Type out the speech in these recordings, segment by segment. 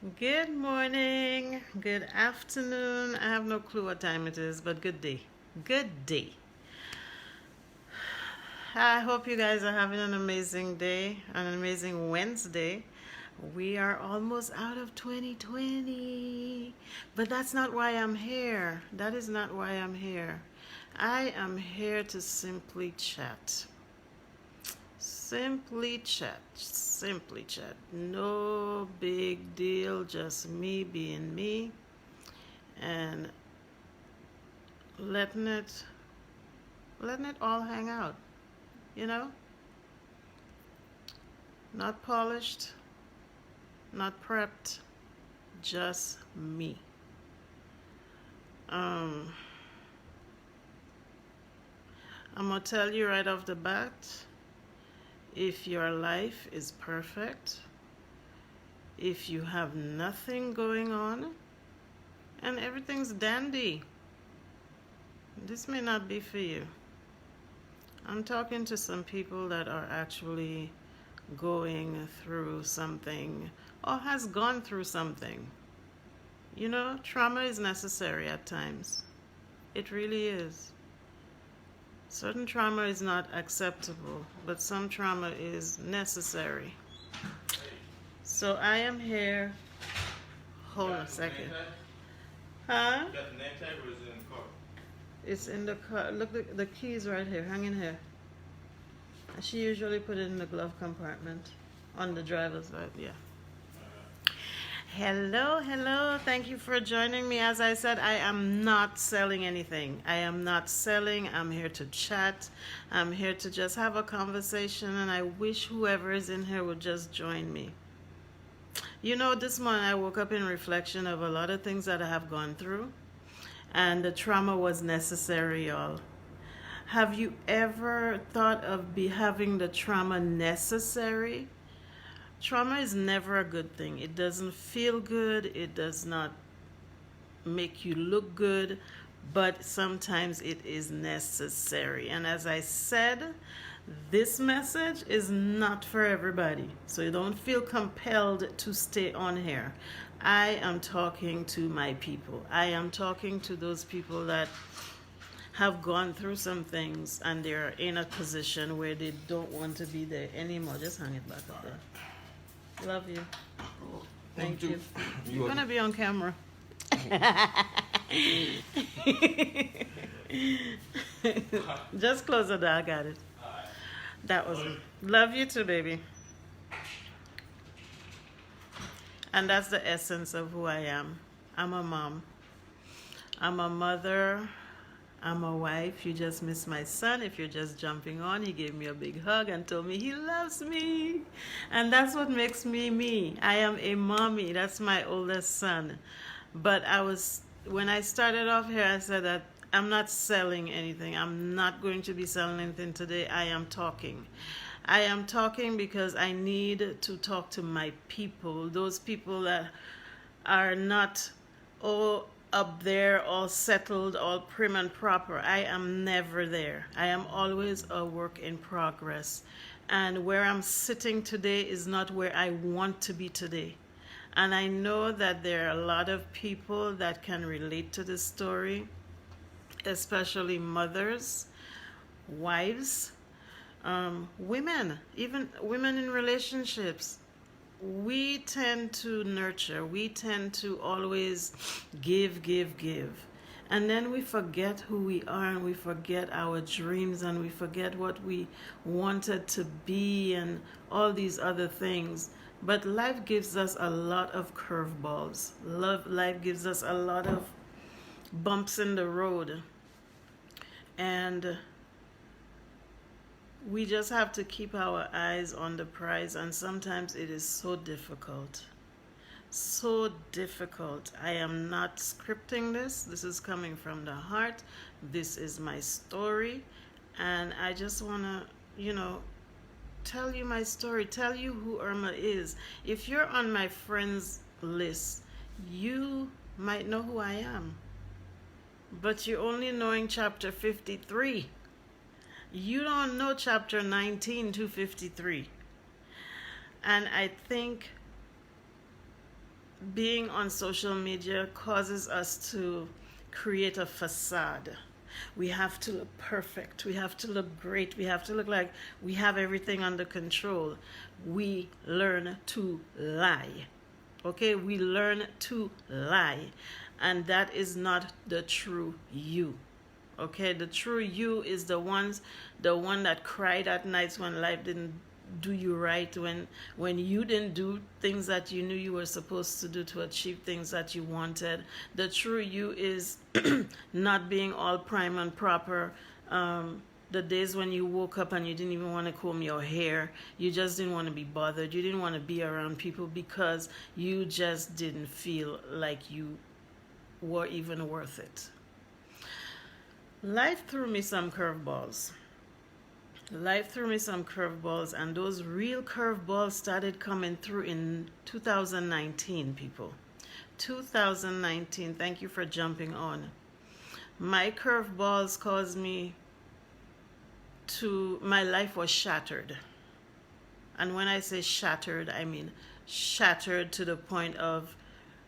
Good morning, good afternoon. I have no clue what time it is, but good day. Good day. I hope you guys are having an amazing day, an amazing Wednesday. We are almost out of 2020, but that's not why I'm here. That is not why I'm here. I am here to simply chat. Simply chat. Simply chat. No big deal, just me being me and letting it letting it all hang out, you know? Not polished, not prepped, just me. Um I'm gonna tell you right off the bat, if your life is perfect, if you have nothing going on and everything's dandy, this may not be for you. I'm talking to some people that are actually going through something or has gone through something. You know, trauma is necessary at times. It really is. Certain trauma is not acceptable, but some trauma is necessary. So I am here. Hold on a second. Huh? You got the name tag or is it in the car? It's in the car. Look, the keys right here. Hang in here. She usually put it in the glove compartment on the driver's side. Yeah. Hello, hello. Thank you for joining me. As I said, I am not selling anything. I am not selling. I'm here to chat. I'm here to just have a conversation, and I wish whoever is in here would just join me. You know, this morning I woke up in reflection of a lot of things that I have gone through, and the trauma was necessary, y'all. Have you ever thought of having the trauma necessary? Trauma is never a good thing. It doesn't feel good. It does not make you look good, but sometimes it is necessary. And as I said, this message is not for everybody. So you don't feel compelled to stay on here. I am talking to my people. I am talking to those people that have gone through some things and they're in a position where they don't want to be there anymore. Just hang it back up there. Love you. Thank you. You're going to be on camera. Just close the door. I got it. That was it. Love you too, baby. And that's the essence of who I am. I'm a mom. I'm a mother. I'm a wife. You just missed my son. If you're just jumping on, he gave me a big hug and told me he loves me. And that's what makes me me. I am a mommy. That's my oldest son. But when I started off here, I said that I'm not selling anything. I'm not going to be selling anything today. I am talking. I am talking because I need to talk to my people, those people that are not, up there, all settled, all prim and proper. I am never there. I am always a work in progress. And where I'm sitting today is not where I want to be today. And I know that there are a lot of people that can relate to this story, especially mothers, wives, women, even women in relationships. We tend to nurture, we tend to always give, give, give. And then we forget who we are and we forget our dreams and we forget what we wanted to be and all these other things. But life gives us a lot of curveballs. Life gives us a lot of bumps in the road. And we just have to keep our eyes on the prize, and sometimes it is so difficult. So difficult. I am not scripting this. This is coming from the heart. This is my story. And I just want to, tell you my story, tell you who Irma is. If you're on my friends list, you might know who I am. But you're only knowing chapter 53. You don't know chapter 19 to 53. And I think being on social media causes us to create a facade. We have to look perfect. We have to look great. We have to look like we have everything under control. We learn to lie. Okay? We learn to lie. And that is not the true you. Okay? The true you is the one that cried at nights when life didn't do you right, when you didn't do things that you knew you were supposed to do to achieve things that you wanted. The true you is not being all prime and proper. The days when you woke up and you didn't even want to comb your hair, you just didn't want to be bothered, you didn't want to be around people because you just didn't feel like you were even worth it. Life threw me some curveballs. Life threw me some curveballs, and those real curveballs started coming through in 2019, people. 2019, thank you for jumping on. My curveballs caused me my life was shattered. And when I say shattered, I mean shattered to the point of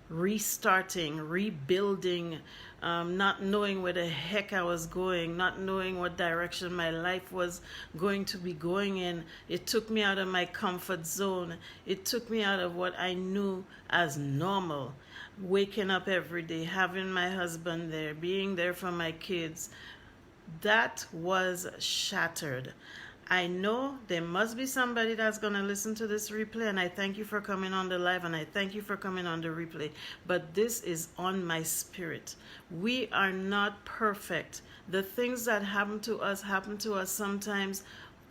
restarting, rebuilding, not knowing where the heck I was going, not knowing what direction my life was going to be going in. It took me out of my comfort zone. It took me out of what I knew as normal. Waking up every day, having my husband there, being there for my kids. That was shattered. I know there must be somebody that's going to listen to this replay, and I thank you for coming on the live, and I thank you for coming on the replay. But this is on my spirit. We are not perfect. The things that happen to us sometimes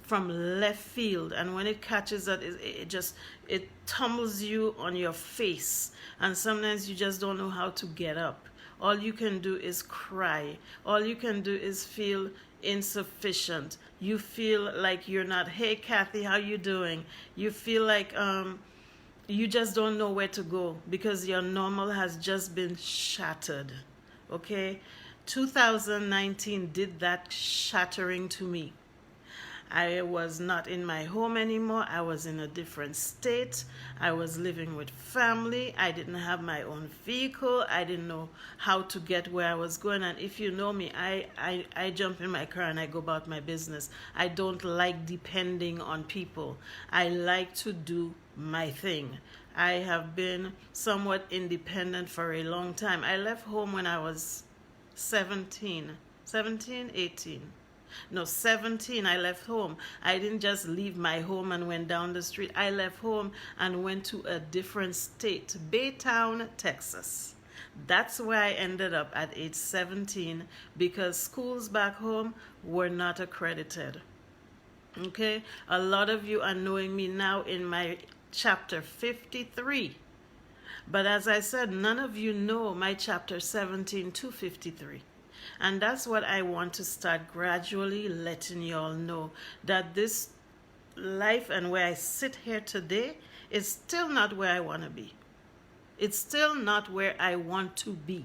from left field, and when it catches that, it tumbles you on your face, and sometimes you just don't know how to get up. All you can do is cry. All you can do is feel insufficient. You feel like you're not, hey Kathy, how you doing? You feel like you just don't know where to go because your normal has just been shattered. Okay? 2019 did that shattering to me. I was not in my home anymore. I was in a different state. I was living with family. I didn't have my own vehicle. I didn't know how to get where I was going. And if you know me, I jump in my car and I go about my business. I don't like depending on people. I like to do my thing. I have been somewhat independent for a long time. I left home when I was 17, 18. No, 17, I left home. I didn't just leave my home and went down the street. I left home and went to a different state, Baytown, Texas. That's where I ended up at age 17 because schools back home were not accredited. Okay? A lot of you are knowing me now in my chapter 53. But as I said, none of you know my chapter 17 to 53. And that's what I want to start gradually letting you all know, that this life and where I sit here today is still not where I want to be. It's still not where I want to be.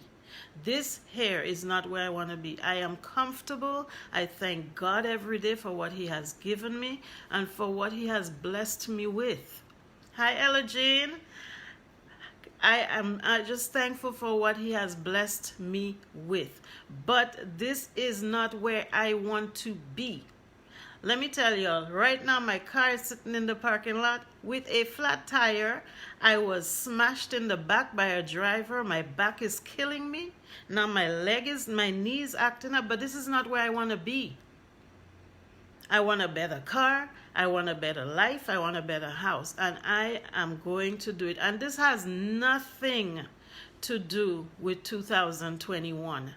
This here is not where I want to be. I am comfortable. I thank God every day for what He has given me and for what He has blessed me with. Hi, Ella Jane. I am just thankful for what He has blessed me with. But this is not where I want to be. Let me tell y'all, right now my car is sitting in the parking lot with a flat tire. I was smashed in the back by a driver. My back is killing me. Now my knee is acting up, but this is not where I want to be. I want a better car. I want a better life. I want a better house. And I am going to do it. And this has nothing to do with 2021.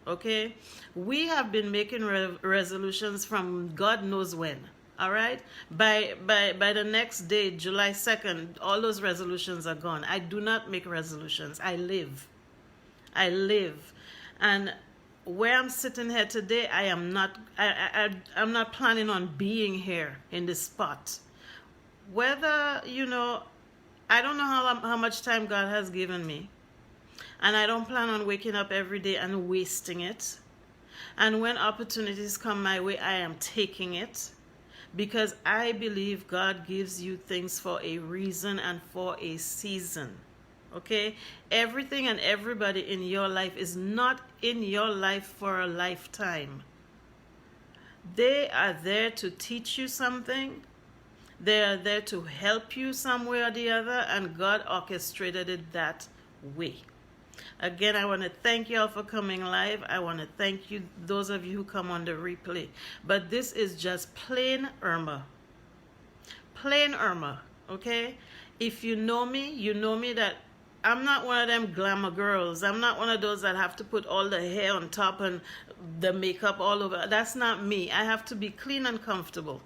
Okay? We have been making resolutions from God knows when. All right? By the next day, July 2nd, all those resolutions are gone. I do not make resolutions. I live. And where I'm sitting here today, I'm not planning on being here in this spot. Whether, I don't know how much time God has given me. And I don't plan on waking up every day and wasting it. And when opportunities come my way, I am taking it. Because I believe God gives you things for a reason and for a season. Okay? Everything and everybody in your life is not in your life for a lifetime. They are there to teach you something. They are there to help you some way or the other, and God orchestrated it that way. Again, I want to thank you all for coming live. I want to thank you, those of you who come on the replay. But this is just plain Irma. Plain Irma, okay? If you know me that I'm not one of them glamour girls. I'm not one of those that have to put all the hair on top and the makeup all over. That's not me. I have to be clean and comfortable.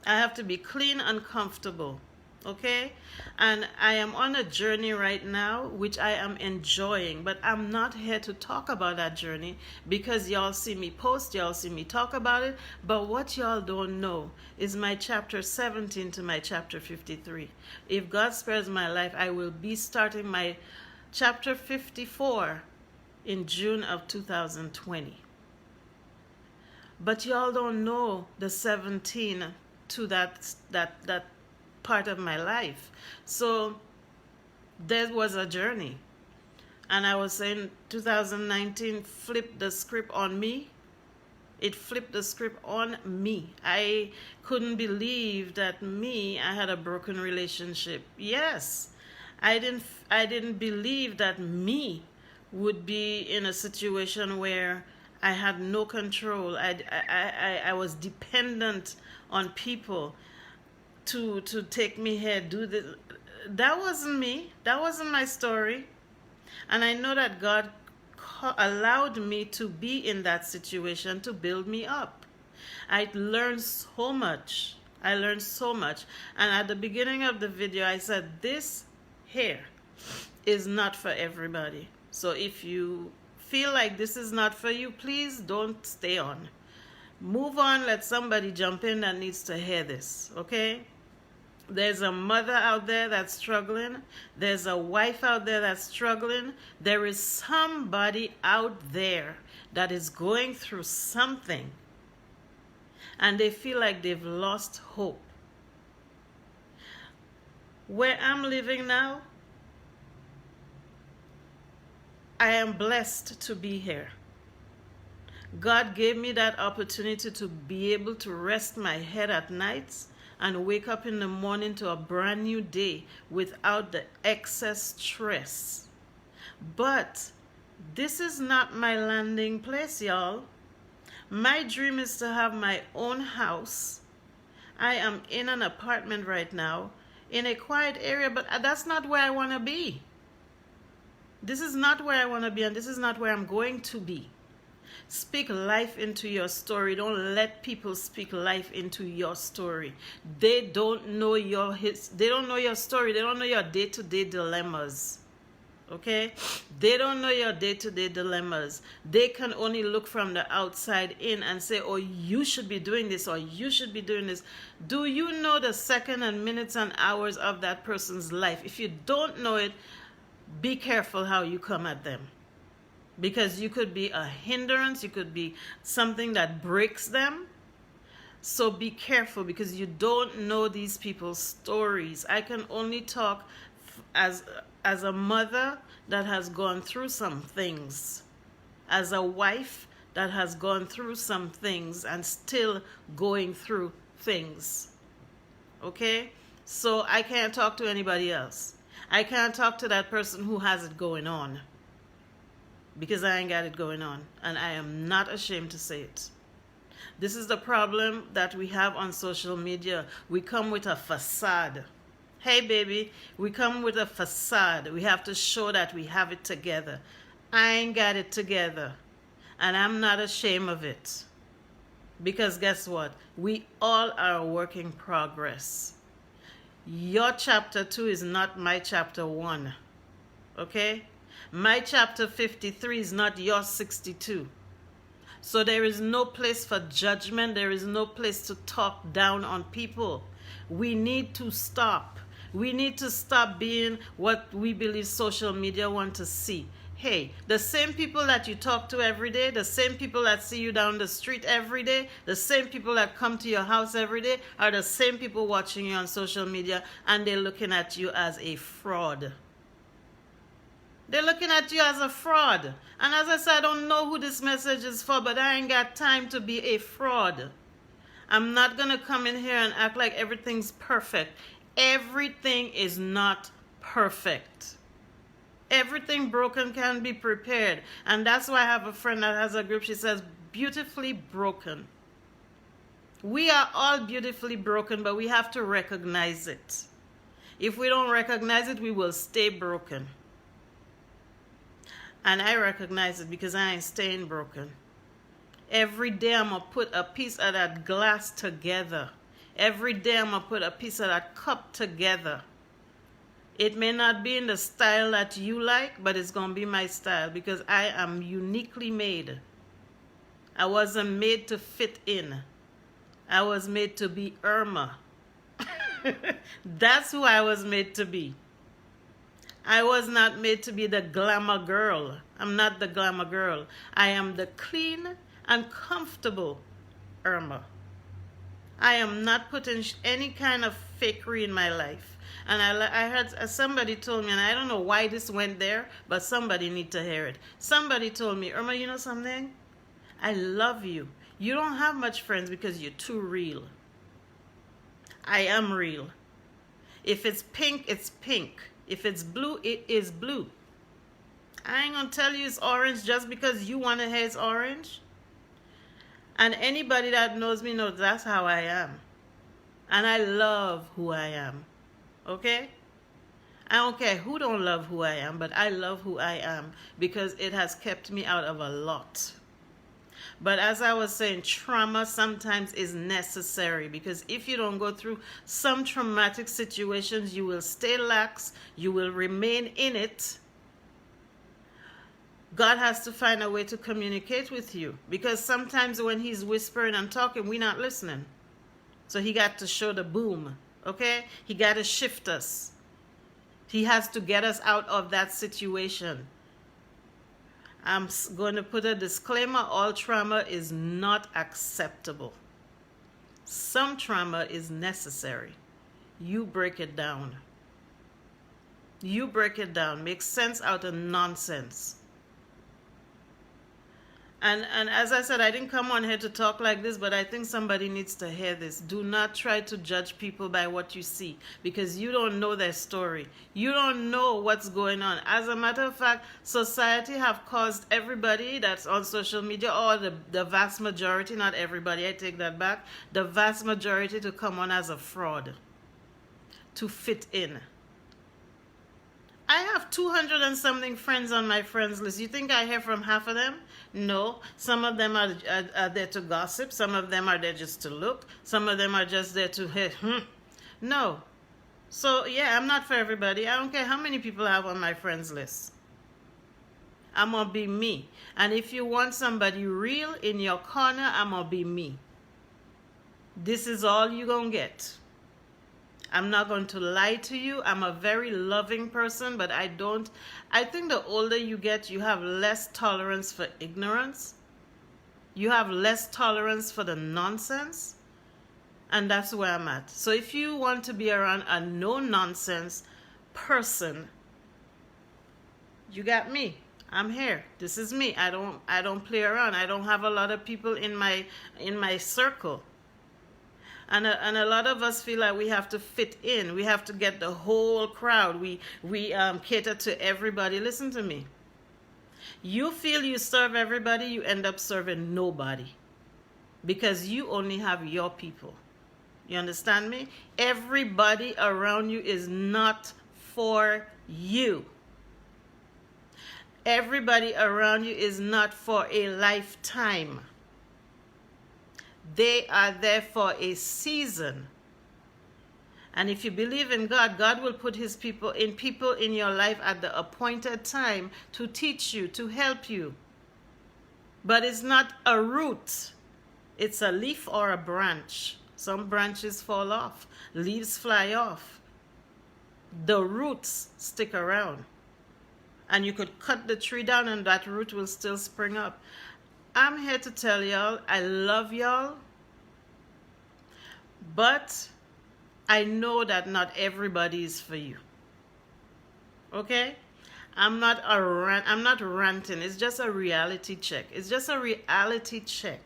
I have to be clean and comfortable. Okay? And I am on a journey right now, which I am enjoying, but I'm not here to talk about that journey because y'all see me post, y'all see me talk about it, but what y'all don't know is my chapter 17 to my chapter 53. If God spares my life, I will be starting my chapter 54 in June of 2020. But y'all don't know the 17 to that part of my life. So there was a journey, and I was saying 2019 flipped the script on me. It flipped the script on me. I couldn't believe that I had a broken relationship. Yes, I didn't believe that me would be in a situation where I had no control. I was dependent on people to take me here, do this. That wasn't me. That wasn't my story. And I know that God allowed me to be in that situation to build me up. I learned so much. And at the beginning of the video, I said, this here is not for everybody. So if you feel like this is not for you, please don't stay on. Move on. Let somebody jump in that needs to hear this, okay? There's a mother out there that's struggling. There's a wife out there that's struggling. There is somebody out there that is going through something, and they feel like they've lost hope. Where I'm living now, I am blessed to be here. God gave me that opportunity to be able to rest my head at nights and wake up in the morning to a brand new day without the excess stress. But this is not my landing place, y'all. My dream is to have my own house. I am in an apartment right now in a quiet area, but that's not where I want to be. This is not where I want to be, and this is not where I'm going to be. Speak life into your story. Don't let people speak life into your story. They don't know they don't know your story. They don't know your day-to-day dilemmas. Okay? They don't know your day-to-day dilemmas. They can only look from the outside in and say, oh, you should be doing this, or you should be doing this. Do you know the second and minutes and hours of that person's life? If you don't know it, be careful how you come at them. Because you could be a hindrance, you could be something that breaks them. So be careful, because you don't know these people's stories. I can only talk as a mother that has gone through some things, as a wife that has gone through some things and still going through things. Okay? So I can't talk to anybody else. I can't talk to that person who has it going on, because I ain't got it going on, and I am not ashamed to say it. This is the problem that we have on social media. We come with a facade. Hey, baby, we come with a facade. We have to show that we have it together. I ain't got it together, and I'm not ashamed of it. Because guess what? We all are a work in progress. Your chapter 2 is not my chapter 1. Okay? My chapter 53 is not your 62. So there is no place for judgment. There is no place to talk down on people. We need to stop. We need to stop being what we believe social media want to see. Hey, the same people that you talk to every day, the same people that see you down the street every day, the same people that come to your house every day are the same people watching you on social media, and they're looking at you as a fraud. They're looking at you as a fraud. And as I said, I don't know who this message is for, but I ain't got time to be a fraud. I'm not going to come in here and act like everything's perfect. Everything is not perfect. Everything broken can be repaired. And that's why I have a friend that has a group. She says, beautifully broken. We are all beautifully broken, but we have to recognize it. If we don't recognize it, we will stay broken. And I recognize it because I ain't staying broken. Every day I'm going to put a piece of that glass together. Every day I'm going to put a piece of that cup together. It may not be in the style that you like, but it's going to be my style because I am uniquely made. I wasn't made to fit in. I was made to be Irma. That's who I was made to be. I was not made to be the glamour girl. I'm not the glamour girl. I am the clean and comfortable Irma. I am not putting any kind of fakery in my life. And I heard somebody told me, and I don't know why this went there, but somebody need to hear it. Somebody told me, Irma, you know something? I love you. You don't have much friends because you're too real. I am real. If it's pink, it's pink. If it's blue, it is blue. I ain't gonna tell you it's orange just because you want to hear it's orange. And anybody that knows me knows that's how I am. And I love who I am. Okay? I don't care who don't love who I am, but I love who I am because it has kept me out of a lot. But as I was saying, trauma sometimes is necessary because if you don't go through some traumatic situations, you will stay lax, you will remain in it. God has to find a way to communicate with you because sometimes when he's whispering and talking, we're not listening. So he got to show the boom, okay? He got to shift us. He has to get us out of that situation. I'm going to put a disclaimer, all trauma is not acceptable. Some trauma is necessary. You break it down. You break it down. Make sense out of nonsense. And as I said, I didn't come on here to talk like this, but I think somebody needs to hear this. Do not try to judge people by what you see because you don't know their story. You don't know what's going on. As a matter of fact, society have caused everybody that's on social media, or the vast majority, not everybody, I take that back, the vast majority to come on as a fraud, to fit in. I have 200 and something friends on my friends list. You think I hear from half of them? No. Some of them are there to gossip. Some of them are there just to look. Some of them are just there to hit. No. So, yeah, I'm not for everybody. I don't care how many people I have on my friends list. I'm going to be me. And if you want somebody real in your corner, I'm going to be me. This is all you're going to get. I'm not going to lie to you. I'm a very loving person, but I think the older you get, you have less tolerance for ignorance. You have less tolerance for the nonsense. And that's where I'm at. So if you want to be around a no-nonsense person, you got me. I'm here. This is me. I don't play around. I don't have a lot of people in my circle. And a lot of us feel like we have to fit in. We have to get the whole crowd. We cater to everybody. Listen to me. You feel you serve everybody, you end up serving nobody. Because you only have your people. You understand me? Everybody around you is not for you. Everybody around you is not for a lifetime. They are there for a season. And if you believe in God, God will put his people in your life at the appointed time to teach you, to help you. But it's not a root. It's a leaf or a branch. Some branches fall off. Leaves fly off. The roots stick around. And you could cut the tree down and that root will still spring up. I'm here to tell y'all, I love y'all, but I know that not everybody is for you. Okay? I'm not ranting. It's just a reality check. It's just a reality check.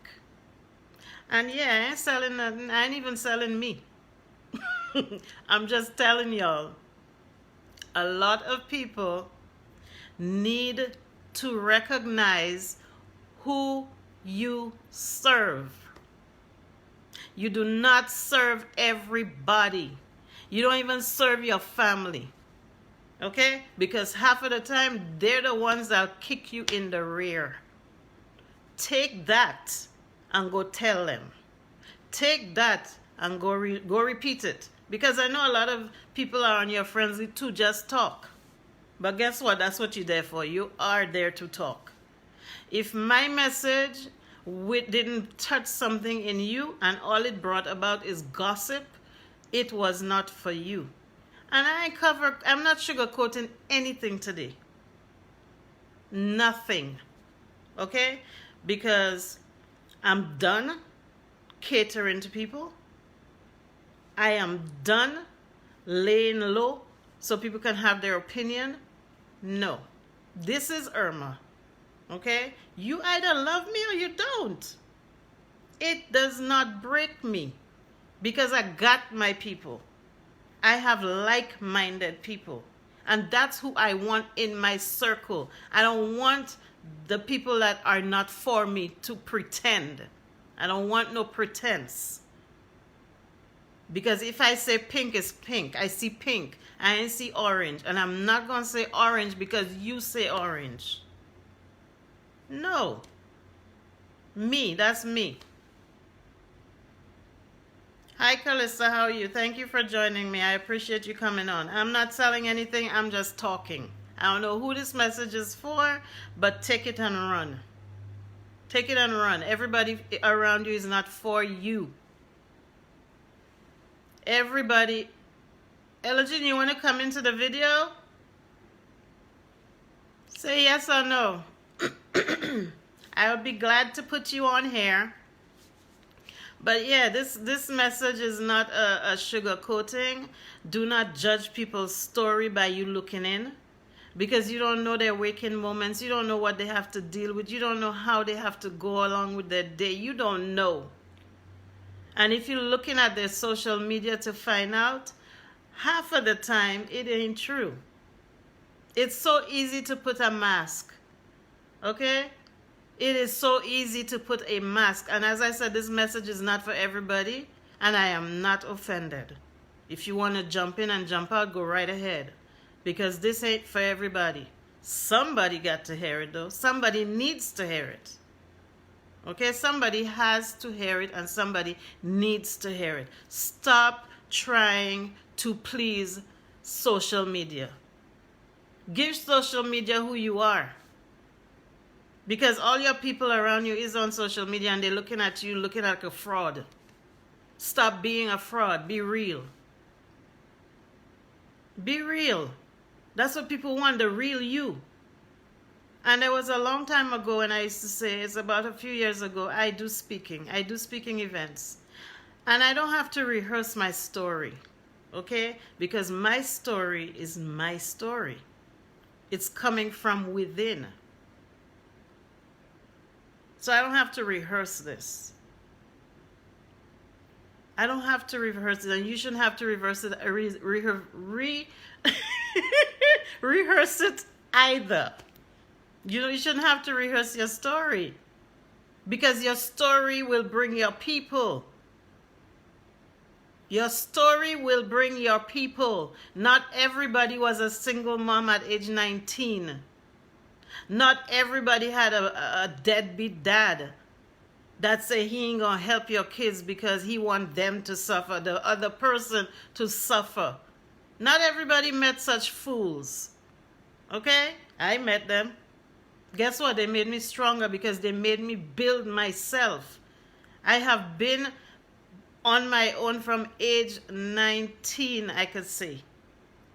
And yeah, I ain't selling nothing. I ain't even selling me. I'm just telling y'all, a lot of people need to recognize who you serve. You do not serve everybody. You don't even serve your family. Okay? Because half of the time, they're the ones that kick you in the rear. Take that and go tell them. Take that and go repeat it. Because I know a lot of people are on your frenzy to just talk. But guess what? That's what you're there for. You are there to talk. If my message didn't touch something in you and all it brought about is gossip, it was not for you. And I'm not sugarcoating anything today. Nothing. Okay? Because I'm done catering to people. I am done laying low so people can have their opinion. No. This is Irma. Okay? You either love me or you don't. It does not break me because I got my people. I have like-minded people. And that's who I want in my circle. I don't want the people that are not for me to pretend. I don't want no pretense. Because if I say pink is pink, I see pink. I ain't see orange. And I'm not going to say orange because you say orange. No. Me, that's me. Hi, Calista, how are you? Thank you for joining me. I appreciate you coming on. I'm not selling anything. I'm just talking. I don't know who this message is for, but take it and run. Take it and run. Everybody around you is not for you. Everybody. Elgin, you want to come into the video? Say yes or no. I would be glad to put you on here. But yeah, this message is not a sugar coating. Do not judge people's story by you looking in. Because you don't know their waking moments. You don't know what they have to deal with. You don't know how they have to go along with their day. You don't know. And if you're looking at their social media to find out, half of the time, it ain't true. It's so easy to put a mask. Okay? It is so easy to put a mask. And as I said, this message is not for everybody. And I am not offended. If you want to jump in and jump out, go right ahead. Because this ain't for everybody. Somebody got to hear it though. Somebody needs to hear it. Okay? Somebody has to hear it and somebody needs to hear it. Stop trying to please social media. Give social media who you are. Because all your people around you is on social media and they're looking at you looking like a fraud. Stop being a fraud. Be real. Be real. That's what people want, the real you. And there was a long time ago when I used to say, it's about a few years ago, I do speaking events. And I don't have to rehearse my story, okay? Because my story is my story. It's coming from within. So I don't have to rehearse this. I don't have to rehearse it, and you shouldn't have to rehearse it either. You shouldn't have to rehearse your story because your story will bring your people. Your story will bring your people. Not everybody was a single mom at age 19. Not everybody had a deadbeat dad that say he ain't gonna help your kids because he want them to suffer, the other person to suffer. Not everybody met such fools. Okay? I met them. Guess what? They made me stronger because they made me build myself. I have been on my own from age 19, I could say.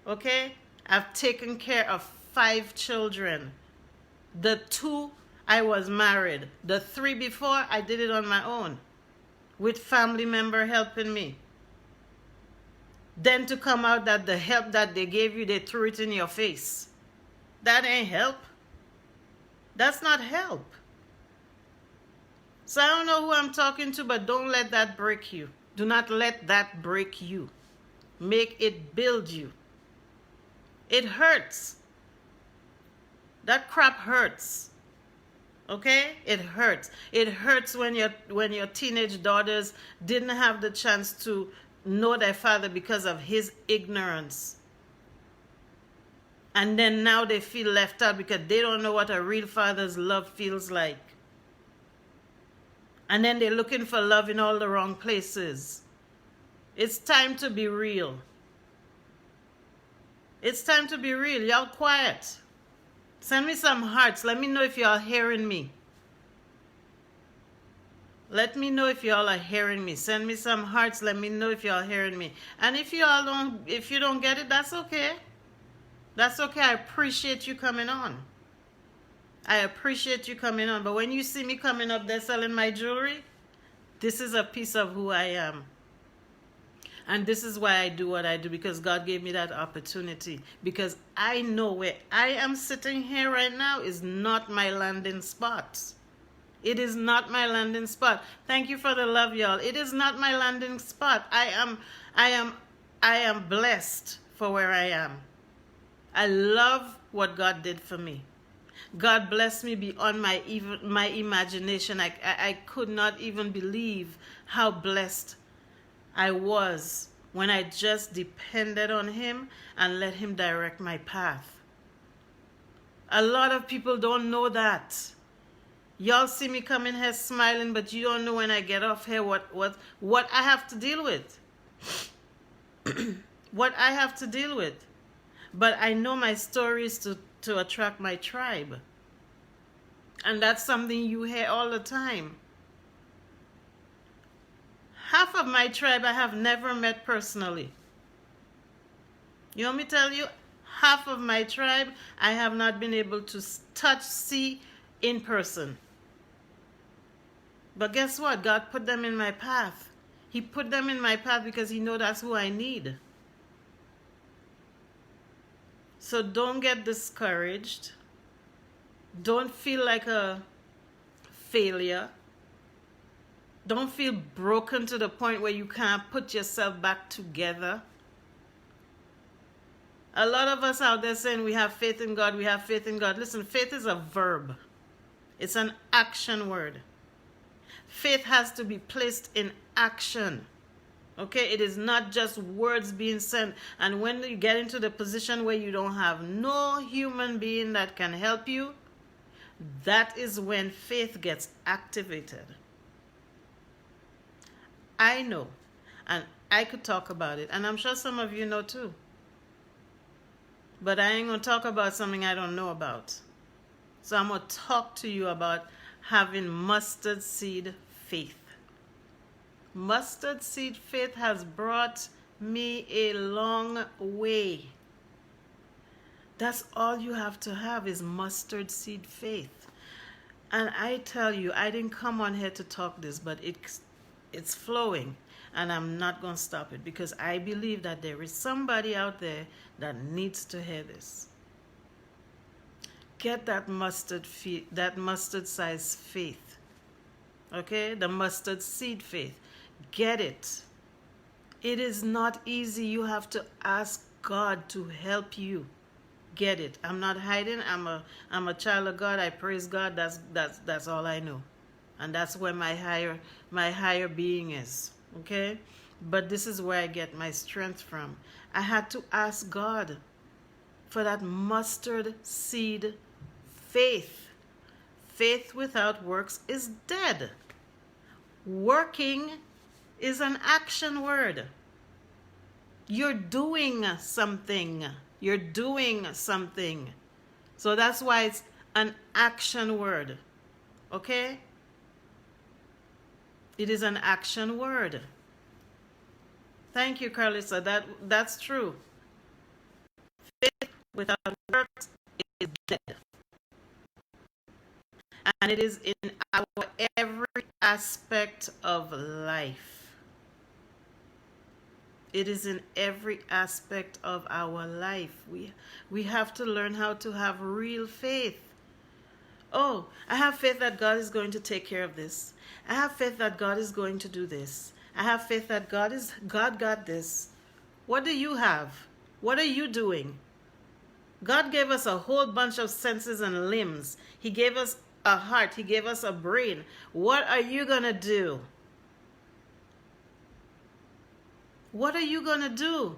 Okay? I've taken care of 5 children. The 2, I was married. The 3 before, I did it on my own. With family member helping me. Then to come out that the help that they gave you, they threw it in your face. That ain't help. That's not help. So I don't know who I'm talking to, but don't let that break you. Do not let that break you. Make it build you. It hurts. That crap hurts. Okay? It hurts. It hurts when your teenage daughters didn't have the chance to know their father because of his ignorance. And then now they feel left out because they don't know what a real father's love feels like. And then they're looking for love in all the wrong places. It's time to be real. It's time to be real. Y'all quiet. Send me some hearts. Let me know if y'all hearing me. Let me know if y'all are hearing me. Send me some hearts. Let me know if y'all hearing me. And if you don't get it, that's okay. That's okay. I appreciate you coming on. I appreciate you coming on. But when you see me coming up there selling my jewelry, this is a piece of who I am. And this is why I do what I do, because God gave me that opportunity. Because I know where I am sitting here right now is not my landing spot. It is not my landing spot. Thank you for the love, y'all. It is not my landing spot. I am blessed for where I am. I love what God did for me. God blessed me beyond my imagination. I could not even believe how blessed I was when I just depended on Him and let Him direct my path. A lot of people don't know that. Y'all see me coming here smiling, but you don't know when I get off here what I have to deal with. What I have to deal with. But I know my story is to attract my tribe. And that's something you hear all the time. Half of my tribe I have never met personally. You want me to tell you? Half of my tribe I have not been able to touch, see in person. But guess what? God put them in my path. He put them in my path because He knows that's who I need. So don't get discouraged. Don't feel like a failure. Don't feel broken to the point where you can't put yourself back together. A lot of us out there saying we have faith in God, we have faith in God. Listen, faith is a verb. It's an action word. Faith has to be placed in action. Okay? It is not just words being said. And when you get into the position where you don't have no human being that can help you, that is when faith gets activated. I know, and I could talk about it, and I'm sure some of you know too. But I ain't going to talk about something I don't know about. So I'm going to talk to you about having mustard seed faith. Mustard seed faith has brought me a long way. That's all you have to have is mustard seed faith. And I tell you, I didn't come on here to talk this, but it's flowing, and I'm not going to stop it because I believe that there is somebody out there that needs to hear this. Get that mustard size faith. Okay? The mustard seed faith. Get it. It is not easy. You have to ask God to help you. Get it. I'm not hiding. I'm a child of God. I praise God. That's all I know. And that's where my higher being is. Okay? But this is where I get my strength from. I had to ask God for that mustard seed faith. Faith without works is dead. Working is an action word. You're doing something. You're doing something. So that's why it's an action word. Okay? It is an action word. Thank you, Carlissa. That's true. Faith without works is dead. And it is in our every aspect of life. It is in every aspect of our life. We have to learn how to have real faith. Oh, I have faith that God is going to take care of this. I have faith that God is going to do this. I have faith that God got this. What do you have? What are you doing? God gave us a whole bunch of senses and limbs. He gave us a heart. He gave us a brain. What are you going to do? What are you going to do?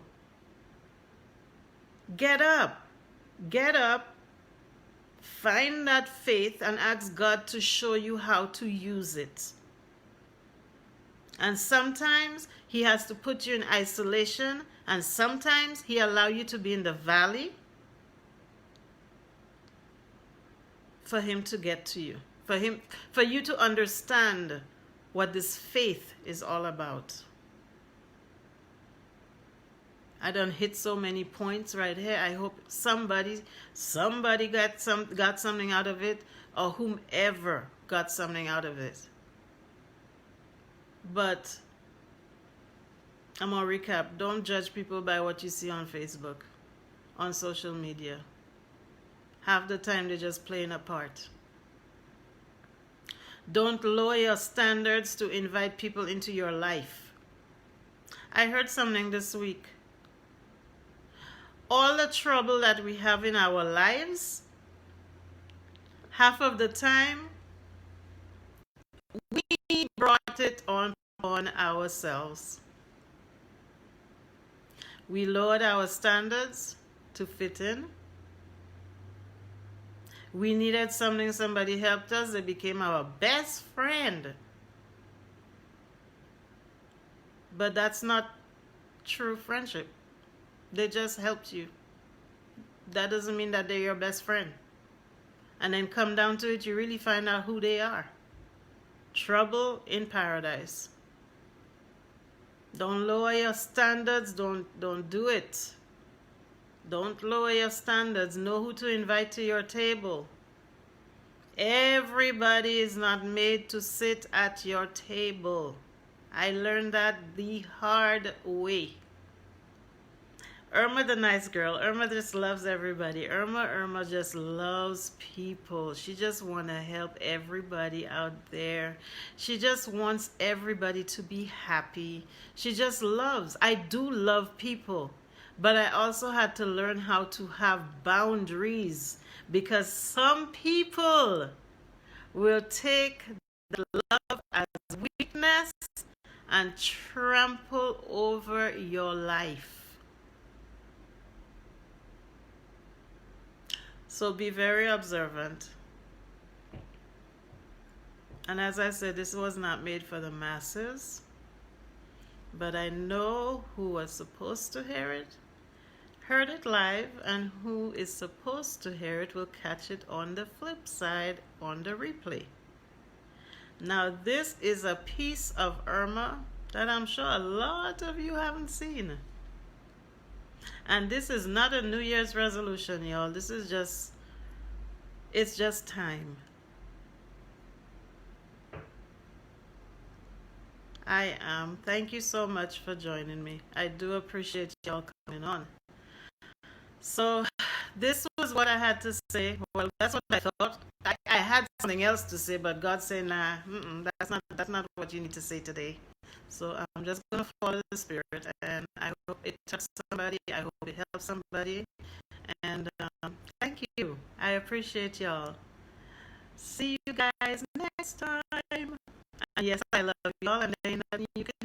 Get up. Get up. Find that faith and ask God to show you how to use it. And sometimes He has to put you in isolation, and sometimes He allows you to be in the valley for Him to get to you, for you to understand what this faith is all about. I done hit so many points right here. I hope somebody got something out of it, or whomever got something out of it. But I'm gonna recap. Don't judge people by what you see on Facebook, on social media. Half the time they're just playing a part. Don't lower your standards to invite people into your life. I heard something this week. All the trouble that we have in our lives, half of the time, we brought it on ourselves. We lowered our standards to fit in. We needed something, somebody helped us, they became our best friend. But that's not true friendship. They just helped you. That doesn't mean that they're your best friend. And then come down to it, you really find out who they are. Trouble in paradise. Don't lower your standards. Don't do it. Don't lower your standards. Know who to invite to your table. Everybody is not made to sit at your table. I learned that the hard way. Irma, the nice girl. Irma just loves everybody. Irma just loves people. She just want to help everybody out there. She just wants everybody to be happy. She just loves. I do love people. But I also had to learn how to have boundaries, because some people will take the love as weakness and trample over your life. So be very observant. And as I said, this was not made for the masses, but I know who was supposed to hear it, heard it live, and who is supposed to hear it will catch it on the flip side on the replay. Now this is a piece of Irma that I'm sure a lot of you haven't seen. And this is not a New Year's resolution, y'all. This is it's just time. I am. Thank you so much for joining me. I do appreciate y'all coming on. So this was what I had to say. Well, that's what I thought. I had something else to say, but God said, nah, that's not what you need to say today. So I'm just going to follow the Spirit, and I hope it touches somebody. I hope it helps somebody. And thank you. I appreciate y'all. See you guys next time. And yes, I love y'all, and there ain't nothing you can